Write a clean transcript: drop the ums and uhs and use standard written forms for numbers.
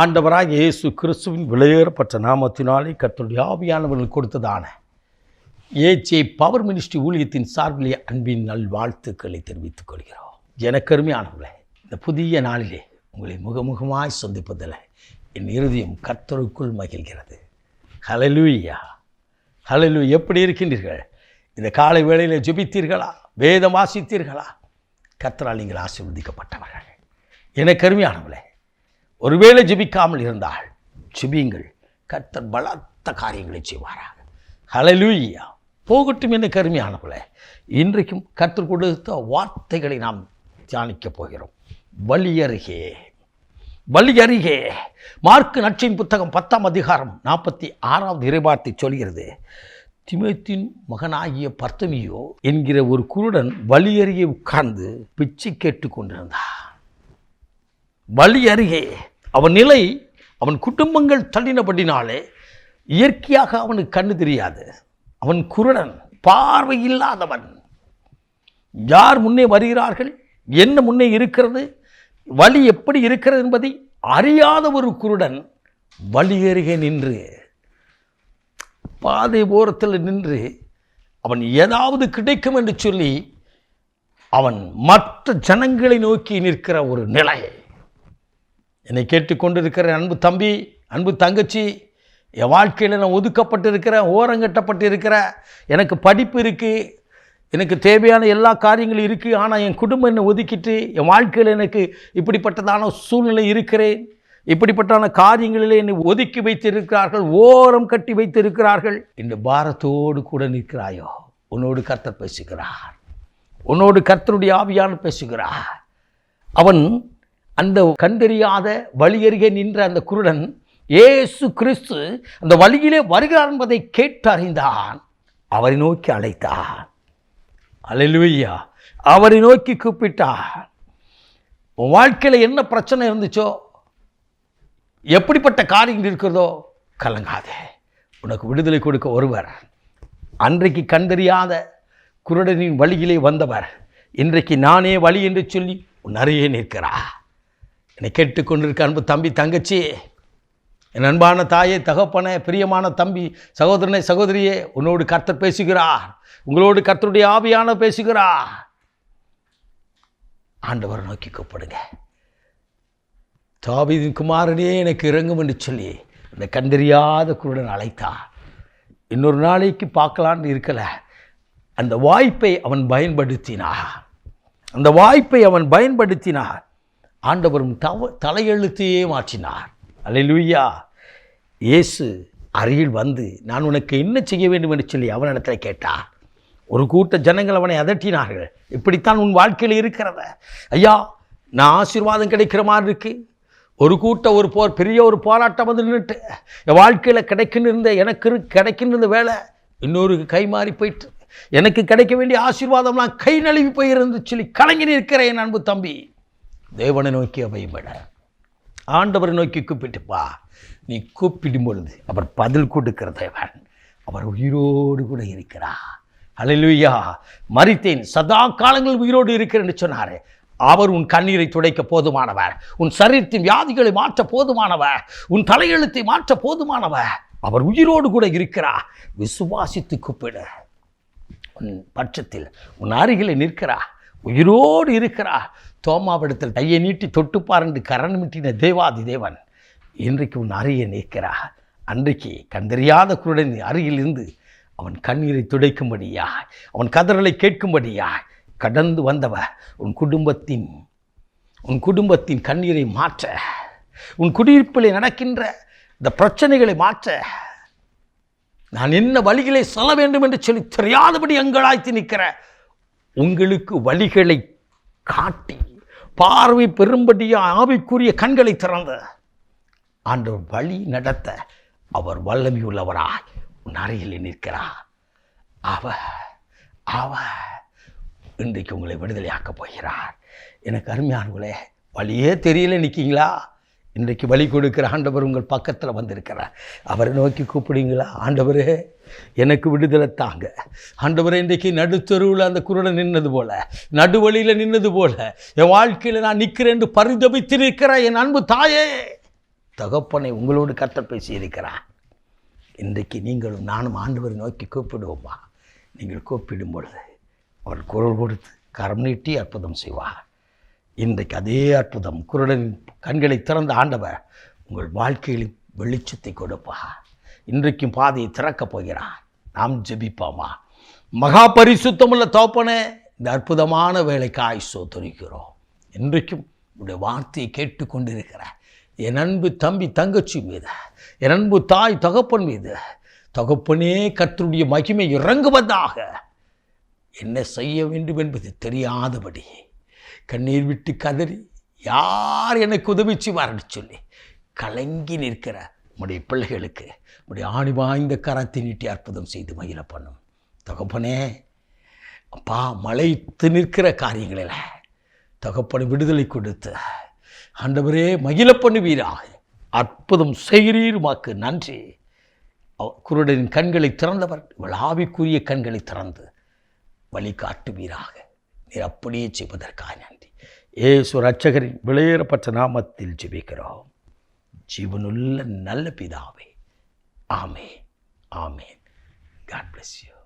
ஆண்டவராக இயேசு கிறிஸ்துவின் விலையேறப்பட்ட நாமத்தினாலே கர்த்தருடைய ஆவியானவர்கள் கொடுத்ததான ஏஜே பவர் மினிஸ்ட்ரி ஊழியத்தின் சார்பிலே அன்பின் நல்வாழ்த்துக்களை தெரிவித்துக் கொள்கிறோம். எனக்கருமையானவர்களே, இந்த புதிய நாளிலே உங்களை முகமுகமாய் சந்திப்பதில் என் இருதயம் கர்த்தருக்குள் மகிழ்கிறது. ஹல்லேலூயா, ஹல்லேலூயா. எப்படி இருக்கின்றீர்கள்? இந்த காலை வேளையில் ஜெபித்தீர்களா? வேதம் வாசித்தீர்களா? கர்த்தரால் நீங்கள் ஆசீர்வதிக்கப்பட்டவர்கள். எனக்கருமையானவர்களே, ஒருவேளை ஜெபிக்காமல் இருந்தால் ஜெபியுங்கள், கர்த்தர் பலத்த காரியங்களை செய்வாராக. ஹல்லேலூயா. போகட்டும். என்ன கருமையானவர்களே, இன்றைக்கும் கர்த்தர் கொடுத்த வார்த்தைகளை நாம் தியானிக்கப் போகிறோம். வழி அருகே, வழி அருகே. மார்க்கு நற்செய்தியின் புத்தகம் 10ஆம் அதிகாரம் 46வது இறைவார்த்தை சொல்கிறது, திமேத்தின் மகனாகிய பர்த்தமியோ என்கிற ஒரு குருடன் வழி அருகே உட்கார்ந்து பிச்சை கேட்டு கொண்டிருந்தான். வழி அருகே. அவன் நிலை, அவன் குடும்பங்கள் தள்ளினபடினாலே இயற்கையாக அவனுக்கு கண்ணு தெரியாது. அவன் குருடன், பார்வை இல்லாதவன். யார் முன்னே வருகிறார்கள், என்ன முன்னே இருக்கிறது, வழி எப்படி இருக்கிறது என்பதை அறியாத ஒரு குருடன் வழி அருகே நின்று, பாதை ஓரத்தில் நின்று, அவன் ஏதாவது கிடைக்கும் என்று சொல்லி அவன் மற்ற ஜனங்களை நோக்கி நிற்கிற ஒரு நிலை. என்னை கேட்டுக்கொண்டிருக்கிற அன்பு தம்பி, அன்பு தங்கச்சி, என் வாழ்க்கையில் நான் ஒதுக்கப்பட்டிருக்கிறேன், ஓரங்கட்டப்பட்டிருக்கிற, எனக்கு படிப்பு இருக்குது, எனக்கு தேவையான எல்லா காரியங்களும் இருக்குது, ஆனால் என் குடும்பம் என்னை ஒதுக்கிட்டு என் வாழ்க்கையில் எனக்கு இப்படிப்பட்டதான சூழ்நிலை இருக்கிறேன், இப்படிப்பட்டான காரியங்களில் என்னை ஒதுக்கி வைத்திருக்கிறார்கள், ஓரம் கட்டி வைத்திருக்கிறார்கள் என்று பாரத்தோடு கூட நிற்கிறாயோ, உன்னோடு கர்த்தர் பேசுகிறார். உன்னோடு கர்த்தருடைய ஆவியானவர் பேசுகிறார். அவன் அந்த கண்டறியாத வழி அருகே நின்ற அந்த குருடன் இயேசு கிறிஸ்து அந்த வழியிலே வருகிறார் என்பதை கேட்டு அறிந்தான். அவரை நோக்கி அழைத்தான். அல்லேலூயா. அவரை நோக்கி கூப்பிட்டார். உன் வாழ்க்கையில் என்ன பிரச்சனை இருந்துச்சோ, எப்படிப்பட்ட காரியங்கள் இருக்கிறதோ, கலங்காதே. உனக்கு விடுதலை கொடுக்க ஒருவர். அன்றைக்கு கண்டறியாத குருடனின் வழியிலே வந்தவர் இன்றைக்கு நானே வழி என்று சொல்லி உன் அருகே நிற்கிறார். என்னை கேட்டுக்கொண்டிருக்க அன்பு தம்பி, தங்கச்சி, என் அன்பான தாயே, தகப்பனே, பிரியமான தம்பி, சகோதரனே, சகோதரியே, உன்னோடு கர்த்தர் பேசுகிறார். உங்களோடு கர்த்தருடைய ஆவியான பேசுகிறார். ஆண்டவரை நோக்கி கூப்பிடுங்க. தாவீதின் குமாரனே எனக்கு இறங்கும் என்று சொல்லி அந்த கண்டறியாத குருடன் அழைத்தார். இன்னொரு நாளைக்கு பார்க்கலான்னு இருக்கல, அந்த வாய்ப்பை அவன் பயன்படுத்தினார். அந்த வாய்ப்பை அவன் பயன்படுத்தினார். ஆண்டவரும் தலையெழுத்தையே மாற்றினார். அல்லேலூயா. இயேசு அருகில் வந்து, நான் உனக்கு என்ன செய்ய வேண்டும் என்று சொல்லி அவனிடத்தில் கேட்டார். ஒரு கூட்ட ஜனங்கள் அவனை அதட்டினார்கள். இப்படித்தான் உன் வாழ்க்கையில் இருக்கிறத ஐயா, நான் ஆசீர்வாதம் கிடைக்கிற மாதிரி இருக்கு. ஒரு கூட்ட ஒரு பெரிய ஒரு போராட்டம் வந்து நின்றுட்டு, என் வாழ்க்கையில் கிடைக்கின்ற எனக்கு கிடைக்கின்ற வேலை இன்னொரு கை மாறி போயிட்டு, எனக்கு கிடைக்க வேண்டிய ஆசீர்வாதம் நான் கை நழுவி போயிருந்து சொல்லி கலங்கி நிற்கிறேன். என் அன்பு தம்பி, தேவனை நோக்கி அவைபட, ஆண்டவரை நோக்கி கூப்பிட்டுப்பா. நீ கூப்பிடும் பொழுது அவர் பதில் கொடுக்கிற தேவன். அவர் உயிரோடு கூட இருக்கிறார். அல்லேலூயா. மரித்தேன், சதா காலங்கள் உயிரோடு இருக்கிறேன் என்று சொன்னார். அவர் உன் கண்ணீரை துடைக்க போதுமானவர், உன் சரீரத்தின் வியாதிகளை மாற்ற போதுமானவர், உன் தலையெழுத்தை மாற்ற போதுமானவர். அவர் உயிரோடு கூட இருக்கிறார். விசுவாசித்து கூப்பிடு. உன் பட்சத்தில் உன் அருகிலே நிற்கிறார், உயிரோடு இருக்கிறார். தோமாவிடத்தில் கையை நீட்டி தொட்டுப்பார் என்று கரண் மீட்டின தேவாதி தேவன் இன்றைக்கு உன் அருகே நிற்கிறார். அன்றைக்கு கண்டறியாத குருடன் அருகிலிருந்து அவன் கண்ணீரை துடைக்கும்படியாய், அவன் கதறலை கேட்கும்படியாய் கடந்து வந்தவர் உன் குடும்பத்தின் கண்ணீரை மாற்ற, உன் குடியிருப்பில் நடக்கின்ற இந்த பிரச்சனைகளை மாற்ற, நான் என்ன வழிகளை சொல்ல வேண்டும் என்று சொல்லி தெரியாதபடி அங்கலாய்த்து நிற்கிற உங்களுக்கு வழிகளை காட்டி, பார்வை பெரும்படிய ஆவிக்குரிய கண்களை திறந்த ஆண்டவர் வழி நடத்த அவர் வல்லமை உள்ளவராய் உன் அருகில் நிற்கிறார். அவர் இன்றைக்கு உங்களை விடுதலையாக்கப் போகிறார். எனக்கு அருமையானவர்களே, வழியே தெரியல நிற்கீங்களா? இன்றைக்கு வழி கொடுக்கிற ஆண்டவர் உங்கள் பக்கத்தில் வந்திருக்கிறார். அவரை நோக்கி கூப்பிடுங்களா? ஆண்டவரே எனக்கு விடுதலை தாங்க. ஆண்டவரே, இன்றைக்கு நடுத்தருவில் அந்த குருடன் நின்னது போல, நடுவழியில் நின்னது போல என் வாழ்க்கையில் நான் நிற்கிறேன் என்று பரிதபித்திருக்கிற என் அன்பு தாயே, தகப்பனை உங்களோடு கர்த்தர் பேசியிருக்கிறார். இன்றைக்கு நீங்களும் நானும் ஆண்டவரை நோக்கி கூப்பிடுவோமா? நீங்கள் கூப்பிடும் பொழுது அவர் குரல் கொடுத்து கரம் நீட்டி அற்புதம் செய்வார். இன்றைக்கு அதே அற்புதம் குருடனின் கண்களை திறந்த ஆண்டவர் உங்கள் வாழ்க்கையில் வெளிச்சத்தை கொடுப்பார். இன்றைக்கும் பாதையை திறக்கப் போகிறார். நாம் ஜெபிப்போமா? மகா பரிசுத்தமுள்ள தகப்பனே, இந்த அற்புதமான வேலைக்காய் ஸ்தோத்திரிக்கிறோம். இன்றைக்கும் உடைய வார்த்தையை கேட்டுக்கொண்டிருக்கிற என் அன்பு தம்பி தங்கச்சி மீது, என் அன்பு தாய் தகப்பன் மீது, தகப்பனே கர்த்தருடைய மகிமை இறங்குவதாக. என்ன செய்ய வேண்டும் என்பது தெரியாதபடி கண்ணீர் விட்டு கதறி யார் எனக்கு உதவி செய்வார்னு சொல்லி கலங்கி நிற்கிற உடைய பிள்ளைகளுக்கு உடைய ஆணி வாய்ந்த கரத்தை நீட்டி அற்புதம் செய்து மகிழ பண்ணும் தகப்பனே. அப்பா, மலைத்து நிற்கிற காரியங்களில் தகப்பனை விடுதலை கொடுத்து ஆண்டவரே மகிழ பண்ணுவீராக. அற்புதம் செய்கிறீருமாக்கு நன்றி. குருடனின் கண்களை திறந்தவர் இவள் ஆவிக்குரிய கண்களை திறந்து வழி காட்டுவீராக. நீர் அப்படியே செய்வதற்காக நன்றி. இயேசு இரட்சகரின் விலையேறப்பட்ட நாமத்தில் ஜெபிக்கிறோம் ஜீவனுள்ள நல்ல பிதாவே. ஆமென், ஆமென். God bless you.